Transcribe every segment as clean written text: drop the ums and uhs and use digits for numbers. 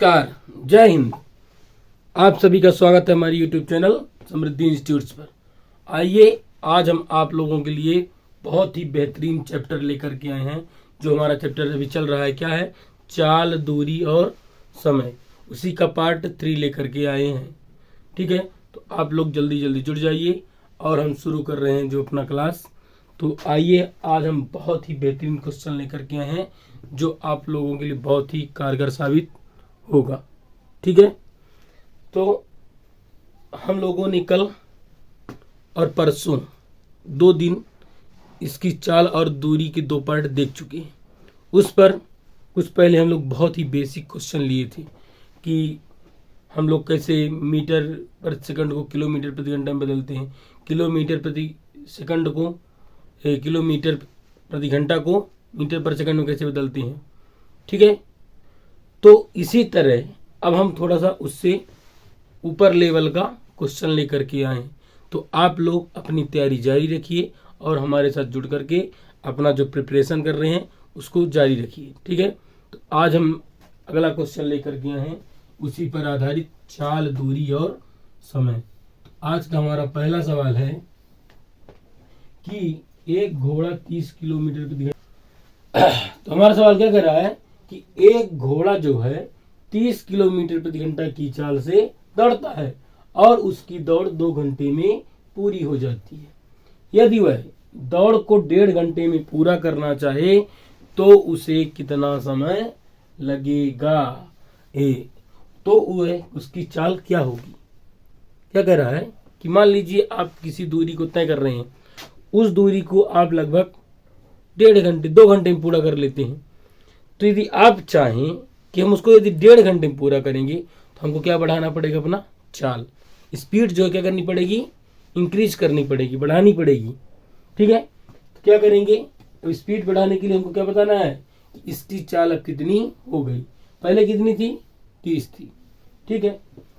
नमस्कार, जय हिंद। आप सभी का स्वागत है हमारी यूट्यूब चैनल समृद्धि इंस्टीट्यूट्स पर। आइए आज हम आप लोगों के लिए बहुत ही बेहतरीन चैप्टर लेकर के आए हैं। जो हमारा चैप्टर अभी चल रहा है क्या है, चाल, दूरी और समय, उसी का पार्ट 3 लेकर के आए हैं। ठीक है, तो आप लोग जल्दी जल्दी जुड़ जाइए और हम शुरू कर रहे हैं जो अपना क्लास। तो आइए आज हम बहुत ही बेहतरीन क्वेश्चन लेकर के आए हैं जो आप लोगों के लिए बहुत ही कारगर साबित होगा। ठीक है, तो हम लोगों ने कल और परसों 2 दिन इसकी चाल और दूरी के 2 पार्ट देख चुके हैं। उस पर कुछ पहले हम लोग बहुत ही बेसिक क्वेश्चन लिए थे कि हम लोग कैसे मीटर पर सेकंड को किलोमीटर प्रति घंटा में बदलते हैं, किलोमीटर प्रति सेकंड को किलोमीटर प्रति घंटा को मीटर पर सेकंड में कैसे बदलते हैं। ठीक है, तो इसी तरह अब हम थोड़ा सा उससे ऊपर लेवल का क्वेश्चन लेकर के आए। तो आप लोग अपनी तैयारी जारी रखिए और हमारे साथ जुड़ करके अपना जो प्रिपरेशन कर रहे हैं उसको जारी रखिए। ठीक है, तो आज हम अगला क्वेश्चन लेकर के आए हैं उसी पर आधारित चाल, दूरी और समय। तो आज का हमारा पहला सवाल है कि एक घोड़ा 30 किलोमीटर प्रति घंटा। तो हमारा सवाल क्या कर रहा है कि एक घोड़ा जो है 30 किलोमीटर प्रति घंटा की चाल से दौड़ता है और उसकी दौड़ 2 घंटे में पूरी हो जाती है। यदि वह दौड़ को 1.5 घंटे में पूरा करना चाहे तो उसे कितना समय लगेगा। तो वह उसकी चाल क्या होगी। क्या कह रहा है कि मान लीजिए आप किसी दूरी को तय कर रहे हैं, उस दूरी को आप लगभग 1.5 घंटे 2 घंटे में पूरा कर लेते हैं। तो यदि आप चाहें कि हम उसको यदि 1.5 घंटे में पूरा करेंगे तो हमको क्या बढ़ाना पड़ेगा, अपना चाल, स्पीड जो है क्या करनी पड़ेगी, इंक्रीज करनी पड़ेगी, बढ़ानी पड़ेगी। ठीक है, तो क्या करेंगे, तो स्पीड बढ़ाने के लिए हमको क्या बताना है कि इसकी चाल अब कितनी हो गई। पहले कितनी थी, 30 थी। ठीक है,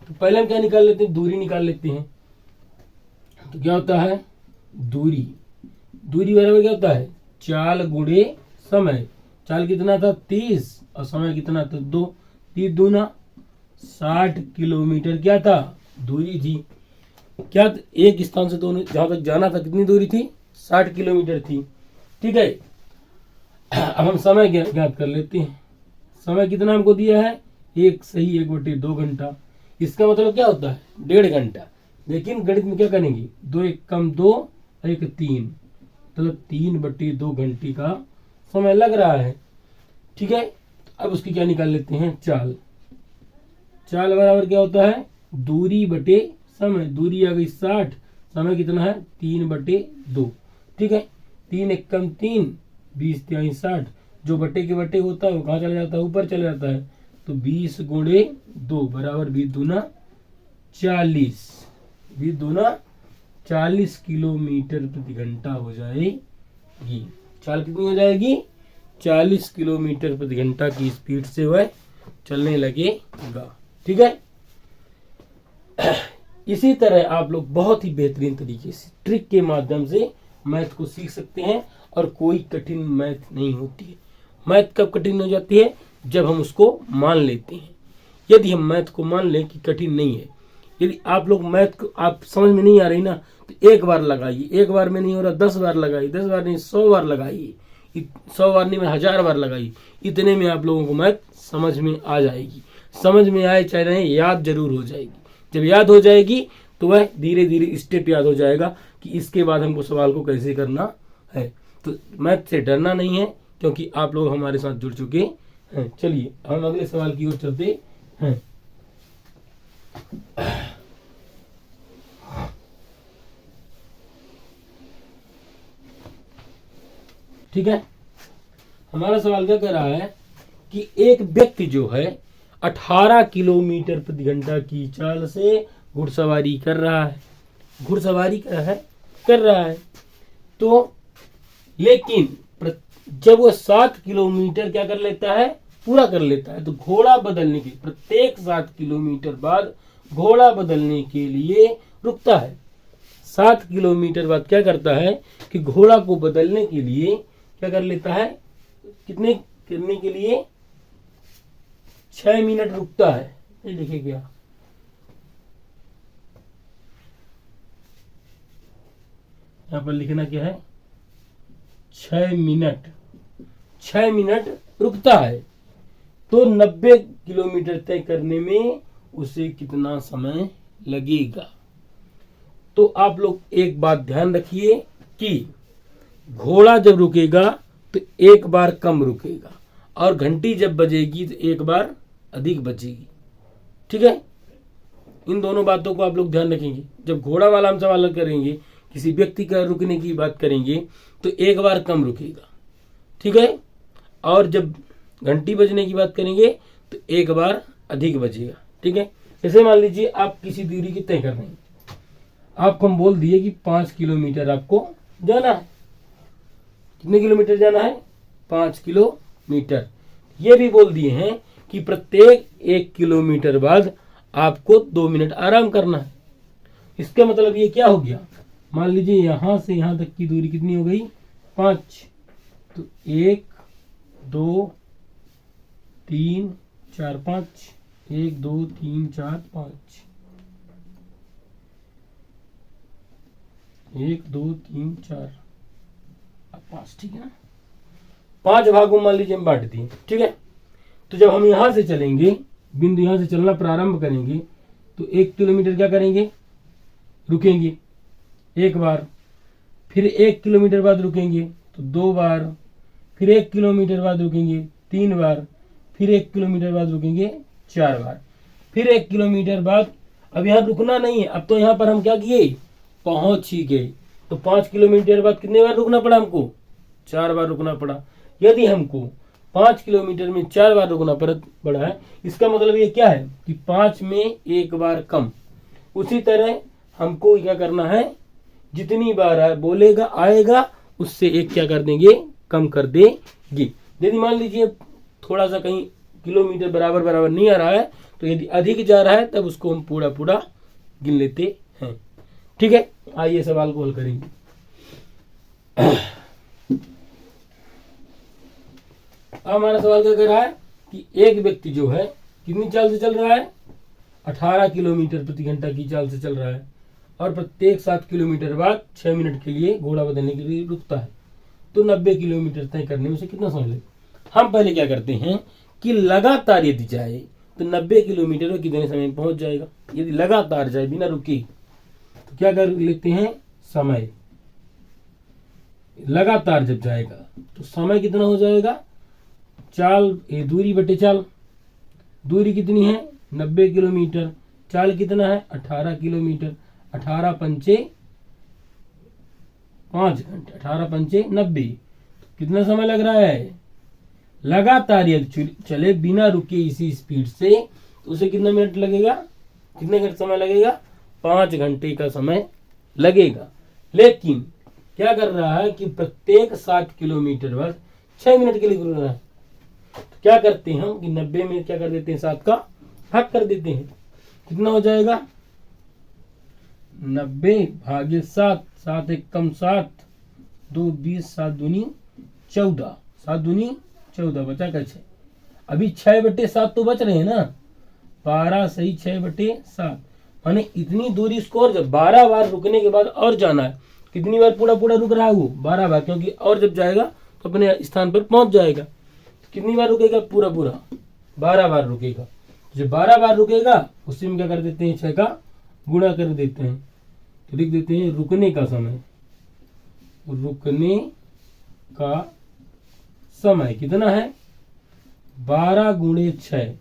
तो पहले हम क्या निकाल लेते हैं, दूरी निकाल लेते हैं। तो क्या होता है, दूरी बराबर क्या होता है, चाल गुणे समय। चाल कितना था, 30, और समय कितना था, 2। 30 दूना 60 किलोमीटर क्या था, दूरी थी। क्या एक स्थान से दोनों जहां तक जाना था कितनी दूरी थी, 60 किलोमीटर थी। ठीक है, अब हम समय ज्ञात कर लेते हैं। समय कितना हमको दिया है, 1/2 घंटा। इसका मतलब क्या होता है, 1.5 घंटा। लेकिन गणित में क्या करेंगे, 2 1 कम 2 1 3, मतलब 3/2 घंटे का समय लग रहा है। ठीक है, अब उसकी क्या निकाल लेते हैं, चाल। चाल बराबर क्या होता है, दूरी बटे समय। दूरी आ गई 60, समय कितना है, 3/2। ठीक है, 3 1 कम 3, 20 3 60। जो बटे के बटे होता है वो कहाँ चला जाता है, ऊपर चला जाता है। तो 20 गुणे 2 बराबर 20 दूना 40, 20 दूना 40 किलोमीटर प्रति घंटा हो जाएगी। चाल कितनी हो जाएगी, 40 किलोमीटर प्रति घंटा की स्पीड से वह चलने लगेगा। ठीक है, इसी तरह आप लोग बहुत ही बेहतरीन तरीके से ट्रिक के माध्यम से मैथ को सीख सकते हैं और कोई कठिन मैथ नहीं होती है। मैथ कब कठिन हो जाती है, जब हम उसको मान लेते हैं। यदि हम मैथ को मान लें कि कठिन नहीं है, यदि आप लोग मैथ को आप समझ में नहीं आ रही ना, तो 1 बार लगाइए, 1 बार में नहीं हो रहा 10 बार लगाइए, 10 बार नहीं 100 बार लगाइए, 100 बार नहीं में 1000 बार लगाइए। इतने में आप लोगों को मैथ समझ में आ जाएगी। समझ में आए चाहे नहीं, याद जरूर हो जाएगी। जब याद हो जाएगी तो वह धीरे धीरे स्टेप याद हो जाएगा कि इसके बाद हमको सवाल को कैसे करना है। तो मैथ से डरना नहीं है क्योंकि आप लोग हमारे साथ जुड़ चुके हैं। चलिए हम अगले सवाल की ओर चलते हैं। ठीक है, हमारा सवाल क्या कह रहा है कि एक व्यक्ति जो है 18 किलोमीटर प्रति घंटा की चाल से घुड़सवारी कर रहा है। घुड़सवारी कर रहा है तो लेकिन जब वो 7 किलोमीटर क्या कर लेता है, पूरा कर लेता है, तो घोड़ा बदलने के प्रत्येक 7 किलोमीटर बाद घोड़ा बदलने के लिए रुकता है। 7 किलोमीटर बाद क्या करता है कि घोड़ा को बदलने के लिए क्या कर लेता है, कितने करने के लिए 6 मिनट रुकता है। ये देखिए क्या, यहाँ पर लिखना क्या है, 6 मिनट, 6 मिनट रुकता है। तो 90 किलोमीटर तय करने में उसे कितना समय लगेगा। तो आप लोग एक बात ध्यान रखिए कि घोड़ा जब रुकेगा तो एक बार कम रुकेगा, और घंटी जब बजेगी तो एक बार अधिक बजेगी। ठीक है, इन दोनों बातों को आप लोग ध्यान रखेंगे। जब घोड़ा वाला हम सवाल करेंगे, किसी व्यक्ति का रुकने की बात करेंगे तो एक बार कम रुकेगा। ठीक है, और जब घंटी बजने की बात करेंगे तो एक बार अधिक बजेगा। ठीक है, जैसे मान लीजिए आप किसी दूरी की तय कर रहे हैं, आपको हम बोल दिए कि 5 किलोमीटर आपको जाना है। कितने किलोमीटर जाना है, 5 किलोमीटर। ये भी बोल दिए हैं कि प्रत्येक 1 किलोमीटर बाद आपको 2 मिनट आराम करना है। इसका मतलब ये क्या हो गया, मान लीजिए यहां से यहां तक की दूरी कितनी हो गई, 5। तो 1 2 3 4 5, 1 2 3 4 5, 1 2 3 4 5। ठीक है ना, 5 भागों मान लीजिए हम बांट दिए। ठीक है, तो जब हम यहां से चलेंगे, बिंदु यहां से चलना प्रारंभ करेंगे, तो 1 किलोमीटर क्या करेंगे, रुकेंगे 1 बार, फिर 1 किलोमीटर बाद रुकेंगे तो 2 बार, फिर 1 किलोमीटर बाद रुकेंगे 3 बार, फिर 1 किलोमीटर बाद रुकेंगे 4 बार, फिर 1 किलोमीटर बाद। अब यहाँ रुकना नहीं है, अब तो यहाँ पर हम क्या किए, पहुंच ही गए। तो 5 किलोमीटर बाद कितने बार रुकना पड़ा हमको, 4 बार रुकना पड़ा। यदि हमको 5 किलोमीटर में 4 बार रुकना पड़ा है, इसका मतलब ये क्या है कि 5 में 1 बार कम। उसी तरह हमको क्या करना है, जितनी बार बोलेगा आएगा उससे एक क्या कर देंगे, कम कर देंगे। यदि मान लीजिए थोड़ा सा कहीं किलोमीटर बराबर नहीं आ रहा है, तो यदि अधिक जा रहा है तब उसको हम पूरा गिन लेते हैं। ठीक है, आइए सवाल को हल करेंगे। अब हमारा सवाल क्या कर रहा है कि एक व्यक्ति जो है कितनी चाल से चल रहा है, 18 किलोमीटर प्रति घंटा की चाल से चल रहा है, और प्रत्येक 7 किलोमीटर बाद 6 मिनट के लिए घोड़ा बदलने के लिए रुकता है। तो 90 किलोमीटर तय करने में उसे कितना समय लगेगा। हम पहले क्या करते हैं कि लगातार यदि जाए तो 90 किलोमीटर में कितने समय में पहुंच जाएगा। यदि लगातार जाए बिना रुके तो क्या कर लेते हैं, समय। लगातार जब जाएगा तो समय कितना हो जाएगा, चाल दूरी बटे चाल। दूरी कितनी है, 90 किलोमीटर। चाल कितना है, 18 किलोमीटर। 18 पंचे 5 घंटे, 18 पंचे 90। कितना समय लग रहा है, लगातार यदि चले बिना रुके इसी स्पीड से तो उसे कितना मिनट लगेगा, कितने घंटे समय लगेगा, 5 घंटे का समय लगेगा। लेकिन क्या कर रहा है कि प्रत्येक 7 किलोमीटर बाद 6 मिनट के लिए रुक रहा है। तो क्या करते हैं हम कि 90 में क्या कर देते हैं, 7 का भाग कर देते हैं। कितना हो जाएगा, 90 भागे 7, 7 एक कम 7, 2 20, 7 दूनी 14, 7 दूनी 14, बचा का 6। अभी 6/7 तो बच रहे हैं ना, 12 सही 6/7, माने इतनी दूरी इसको और जब 12 बार रुकने के बाद और जाना है। कितनी बार पूरा रुक रहा है वो, 12 बार, क्योंकि और जब जाएगा तो अपने स्थान पर पहुंच जाएगा। तो कितनी बार रुकेगा, पूरा 12 बार रुकेगा। जब 12 बार रुकेगा उसी में क्या कर देते हैं, 6 का गुणा कर देते हैं, तो लिख देते हैं रुकने का समय। रुकने का समय कितना है, 12 गुणे 6,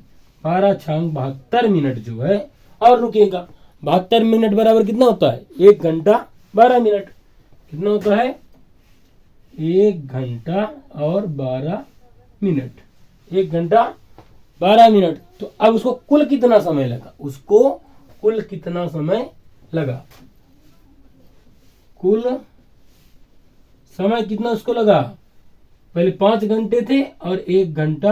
12 छांग 72 मिनट जो है और रुकेगा। 72 मिनट बराबर कितना होता है, 1 घंटा 12 मिनट। कितना होता है, 1 घंटा और 12 मिनट, 1 घंटा 12 मिनट। तो अब उसको कुल कितना समय लगा, उसको कुल कितना समय लगा, कुल समय कितना उसको लगा। पहले 5 घंटे थे और 1 घंटा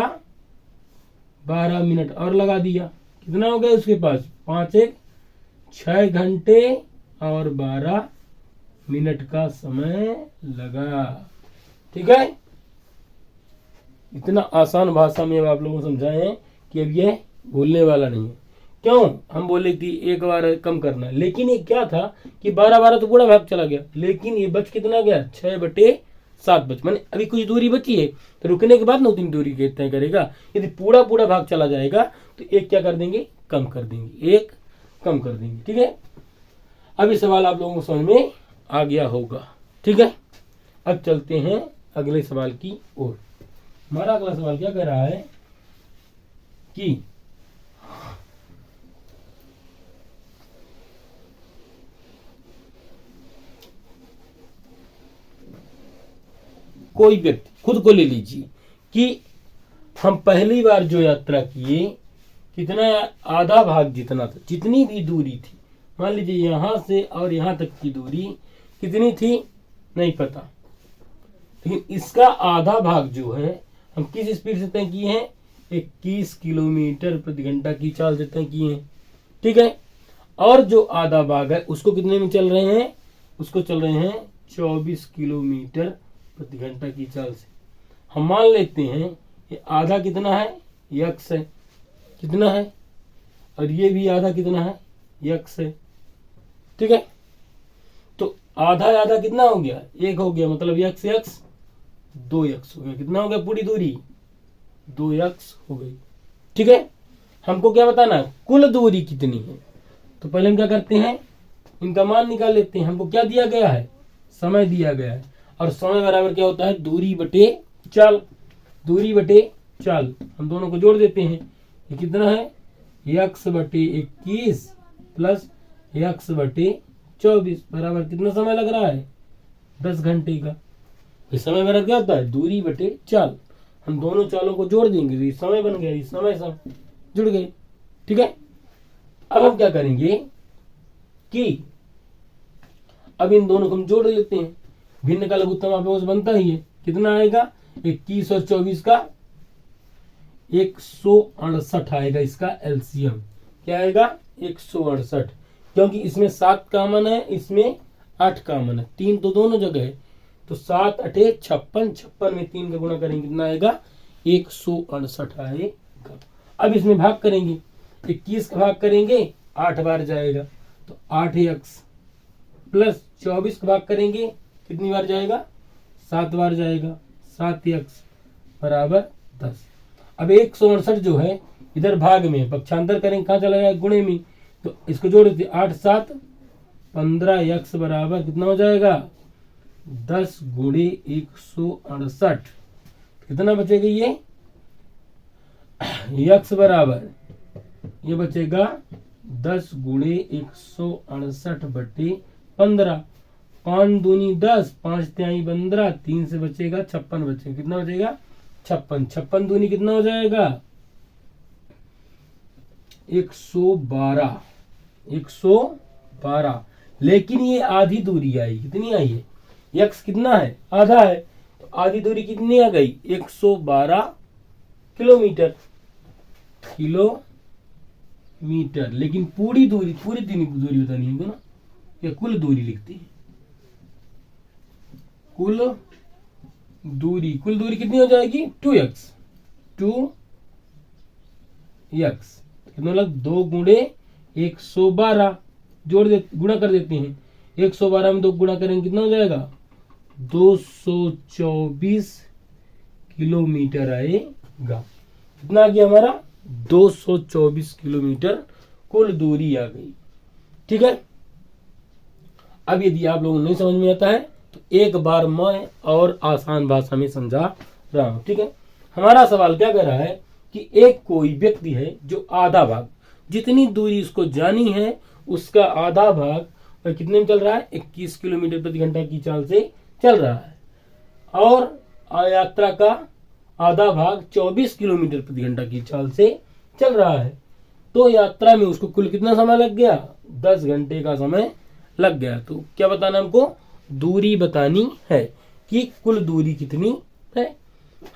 12 मिनट और लगा दिया। कितना हो गया उसके पास, 5 1 6 घंटे और 12 मिनट का समय लगा। ठीक है, इतना आसान भाषा में आप लोगों को समझाए हैं कि अब यह भूलने वाला नहीं है। क्यों? हम बोले कि एक बार कम करना है, लेकिन ये क्या था कि 12 तो पूरा भाग चला गया, लेकिन ये बच कितना गया? 6/7 बच, माने अभी कुछ दूरी बची है, तो रुकने के बाद ना उतनी दूरी तय करेगा। यदि पूरा भाग चला जाएगा तो एक क्या कर देंगे? कम कर देंगे, एक कम कर देंगे। ठीक है, अभी सवाल आप लोगों को समझ में आ गया होगा। ठीक है, अब चलते हैं अगले सवाल की ओर। हमारा अगला सवाल क्या कह रहा है कि कोई व्यक्ति, खुद को ले लीजिए कि हम पहली बार जो यात्रा किए, कितना आधा भाग जितना था, जितनी भी दूरी थी, मान लीजिए यहां से और यहां तक की दूरी कितनी थी नहीं पता, लेकिन इसका आधा भाग जो है हम किस स्पीड से तय किए हैं? 21 किलोमीटर प्रति घंटा की चाल से तय किए हैं। ठीक है, और जो आधा भाग है उसको कितने में चल रहे हैं? उसको चल रहे हैं 24 किलोमीटर प्रति घंटा की चाल से। हम मान लेते हैं ये आधा कितना है? यक्स है, कितना है? और ये भी आधा कितना है? यक्स है। ठीक है, तो आधा आधा कितना हो गया? एक हो गया, मतलब यक्स यक्स 2 यक्स हो गया। कितना हो गया पूरी दूरी? 2 यक्स हो गई। ठीक है, हमको क्या बताना है? कुल दूरी कितनी है। तो पहले हम क्या करते हैं? इनका मान निकाल लेते हैं। हमको क्या दिया गया है? समय दिया गया है, और समय बराबर क्या होता है? दूरी बटे चाल। दूरी बटे चाल, हम दोनों को जोड़ देते हैं। ये कितना है? यक्स बटे 21 प्लस यक्स बटे 24 बराबर कितना समय लग रहा है? 10 घंटे का। ये समय बराबर क्या होता है? दूरी बटे चाल। हम दोनों चालों को जोड़ देंगे तो ये समय बन गया, ये समय जुड़ गए। ठीक है, अब हम क्या करेंगे कि अब इन दोनों को हम जोड़ लेते हैं। भिन्न का लघुत्तम आप लोगों से बनता ही है। कितना आएगा? 21 और 24 का 168 आएगा। इसका एलसीएम क्या आएगा? 168, क्योंकि इसमें 7 कॉमन है, इसमें 8 कॉमन है, 3 तो दोनों जगह है। तो 7 8 56, 56 में 3 का गुणा करेंगे कितना आएगा? 168 आएगा। अब इसमें भाग करेंगे, 21 का भाग करेंगे 8 बार जाएगा, तो 8 यक्स प्लस 24 का भाग करेंगे कितनी बार जाएगा? 7 बार जाएगा, 7 यक्स बराबर 10। अब 168 जो है इधर भाग में, पक्षांतर करेंगे कहाँ चला जाएगा? गुणे में। तो इसको जोड़ देते 8 7 15 यक्स बराबर कितना हो जाएगा? 10 गुणे 168। कितना बचेगा? ये यक्स बराबर ये बचेगा 10 गुणे 168 बटे 15। 5 दूनी 10, 5 तिहाई 15, 3 से बचेगा 56 बचेगा। कितना बचेगा? 56। 56 दूनी कितना हो जाएगा? 112। 112, लेकिन ये आधी दूरी आई। कितनी आई है? यक्स कितना है? आधा है, तो आधी दूरी कितनी आ गई? 112 किलोमीटर। लेकिन पूरी दूरी दूरी बतानी है ना, या कुल दूरी लिखती है? कुल दूरी कितनी हो जाएगी? 2x। 2x कितना लग? 2 गुणे 112 जोड़ दे, गुणा कर देते हैं। 112 में 2 गुणा करेंगे कितना हो जाएगा? 224 किलोमीटर आएगा। कितना आ गया हमारा? 224 किलोमीटर कुल दूरी आ गई। ठीक है, अब यदि आप लोगों को नहीं समझ में आता है तो एक बार मैं और आसान भाषा में समझा रहा हूं। ठीक है, हमारा सवाल क्या कह रहा है कि एक कोई व्यक्ति है जो आधा भाग, जितनी दूरी उसको जानी है उसका आधा भाग कितने में चल रहा है? 21 किलोमीटर प्रति घंटा की चाल से चल रहा है, और यात्रा का आधा भाग 24 किलोमीटर प्रति घंटा की चाल से चल रहा है। तो यात्रा में उसको कुल कितना समय लग गया? 10 घंटे का समय लग गया। तो क्या बताना हमको? दूरी बतानी है कि कुल दूरी कितनी है।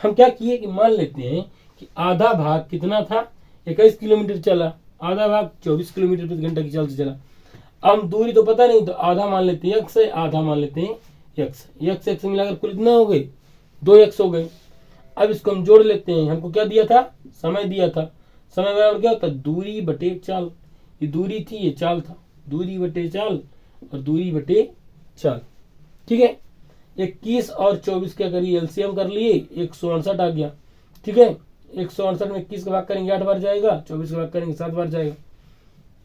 हम क्या किए कि मान लेते हैं कि आधा भाग कितना था? 21 किलोमीटर चला, आधा भाग 24 किलोमीटर प्रति घंटा की चाल से चला। अब दूरी तो पता नहीं, तो आधा मान लेते हैं यक्स है, आधा मान लेते हैं यक्स। यक्स मिलाकर कुल कितना हो गए? 2 यक्स हो गए। अब इसको हम जोड़ लेते हैं। हमको क्या दिया था? समय दिया था। समय बराबर क्या होता है, दूरी बटे चाल। ये दूरी थी, ये चाल था, दूरी बटे चाल और दूरी बटे चाल। ठीक है, 21 और 24 क्या करिए, एलसीएम कर लिए, 168 आ गया। ठीक है, 168 में 21 का भाग करेंगे 8 बार जाएगा, 24 का भाग करेंगे 7 बार जाएगा।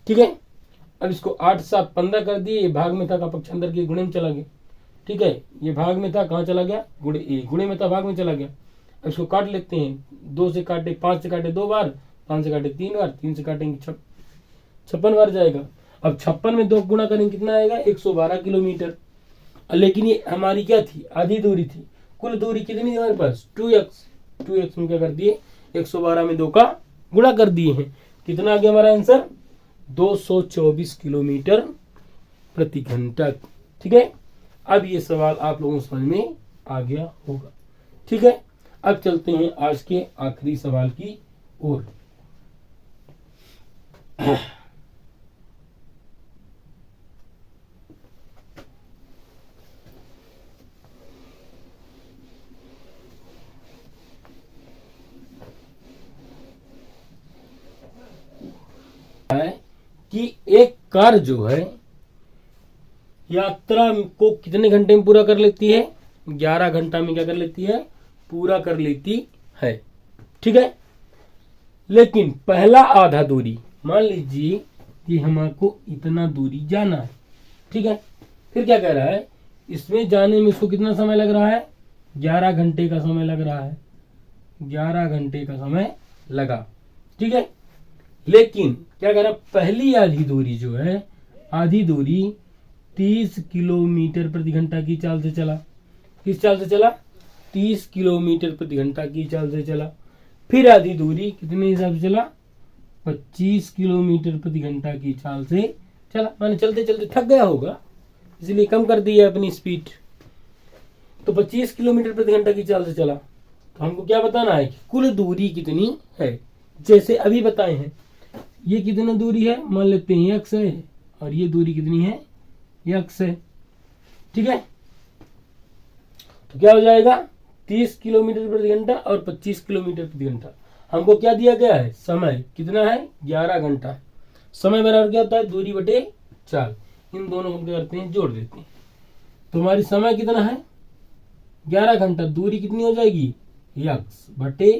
ठीक है, अब इसको 8 7 15 कर दिए, ये भाग में था का पक्ष अंदर के गुणे में चला गया। ठीक है, ये भाग में था, कहाँ चला गया, गुणे में था, भाग में चला गया। अब इसको काट लेते हैं, 2 से काटे, 5 से काटे 2 बार, 5 से काटे 3 बार, 3 से काटेंगे 56 बार जाएगा। अब 56 में 2 गुणा करेंगे कितना आएगा, 112 किलोमीटर। लेकिन ये हमारी क्या थी, आधी दूरी थी। कुल दूरी कितनी थी हमारे पास, 2x में क्या कर दिए, 112 में 2 का गुणा कर दिए हैं। कितना आ गया हमारा आंसर, 224 किलोमीटर प्रति घंटा। ठीक है, अब ये सवाल आप लोगों को समझ में आ गया होगा। ठीक है, अब चलते हैं आज के आखिरी सवाल की ओर। है कि एक कार जो है यात्रा को कितने घंटे में पूरा कर लेती है, 11 घंटा में क्या कर लेती है, पूरा कर लेती है। ठीक है, लेकिन पहला आधा दूरी, मान लीजिए कि हमको इतना दूरी जाना है। ठीक है, फिर क्या कह रहा है, इसमें जाने में इसको कितना समय लग रहा है, 11 घंटे का समय लग रहा है, 11 घंटे का समय लगा। ठीक है, लेकिन क्या कह रहा है, पहली आधी दूरी जो है, आधी दूरी 30 किलोमीटर प्रति घंटा की चाल से चला। किस चाल से चला, 30 किलोमीटर प्रति घंटा की चाल से चला। फिर आधी दूरी कितने हिसाब से चला, 25 किलोमीटर प्रति घंटा की चाल से चला। माने चलते चलते थक गया होगा, इसलिए कम कर दी है अपनी स्पीड। तो 25 किलोमीटर प्रति घंटा की चाल से चला। तो हमको क्या बताना है कि कुल दूरी कितनी है, जैसे अभी बताए हैं। ये कितना दूरी है, मान लेते हैं x है, और ये दूरी कितनी है, x है। ठीक है, तो क्या हो जाएगा, 30 किलोमीटर प्रति घंटा और 25 किलोमीटर प्रति घंटा। हमको क्या दिया गया है, समय कितना है, 11 घंटा। समय बराबर क्या होता है, दूरी बटे चाल। इन दोनों को क्या करते हैं, जोड़ देते हैं। तो हमारी समय कितना है, 11 घंटा, दूरी कितनी हो जाएगी, x बटे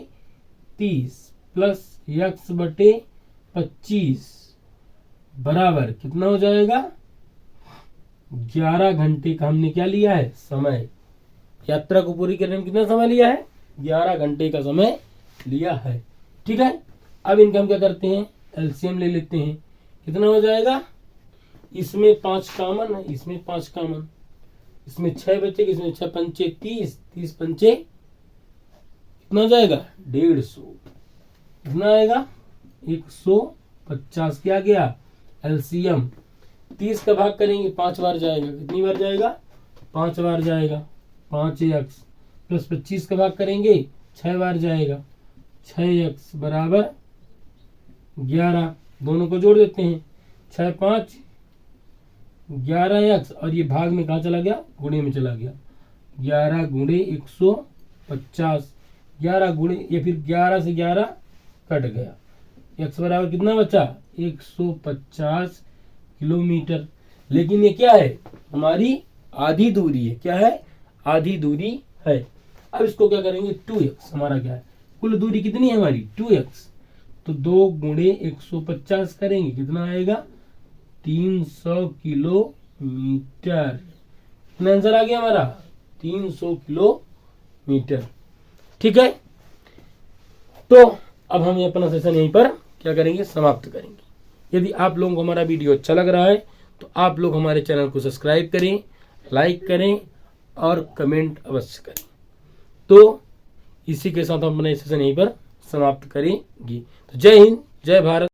30 प्लस x बटे 25 बराबर कितना हो जाएगा, 11 घंटे का हमने क्या लिया है, समय। यात्रा को पूरी करने में कितना समय लिया है, 11 घंटे का समय लिया है। ठीक है, अब इनका हम क्या करते हैं, एलसीएम ले लेते हैं। कितना हो जाएगा, इसमें 5 कामन है, इसमें 5 कामन, इसमें 6 बचेगा, इसमें 6 पंचे 30, 30 पंचे कितना हो जाएगा, 150। कितना आएगा, 150। क्या गया, एलसीएम। 30 का भाग करेंगे 5 बार जाएगा, कितनी बार जाएगा, 5 बार जाएगा, 5x प्लस 25 का भाग करेंगे 6 बार जाएगा, 6x बराबर 11। दोनों को जोड़ देते हैं, 6 5 11x, और ये भाग में कहाँ चला गया, गुणे में चला गया। 11 गुणे 150, 11 गुणे, ये फिर 11 से 11 कट गया, x बराबर कितना बचा, 150 किलोमीटर। लेकिन ये क्या है, हमारी आधी दूरी है। क्या है, आधी दूरी है। अब इसको क्या करेंगे, 2x हमारा क्या है, कुल दूरी कितनी है हमारी, 2x। तो 2 गुणे 150 करेंगे, कितना आएगा, 300 किलोमीटर। कितना आंसर आ गया हमारा, 300 किलोमीटर। ठीक है, तो अब हम अपना सेशन यहीं पर क्या करेंगे, समाप्त करेंगे। यदि आप लोगों को हमारा वीडियो अच्छा लग रहा है तो आप लोग हमारे चैनल को सब्सक्राइब करें, लाइक करें और कमेंट अवश्य करें। तो इसी के साथ हम अपना सेशन यहीं पर समाप्त करेंगे। तो जय हिंद, जय भारत।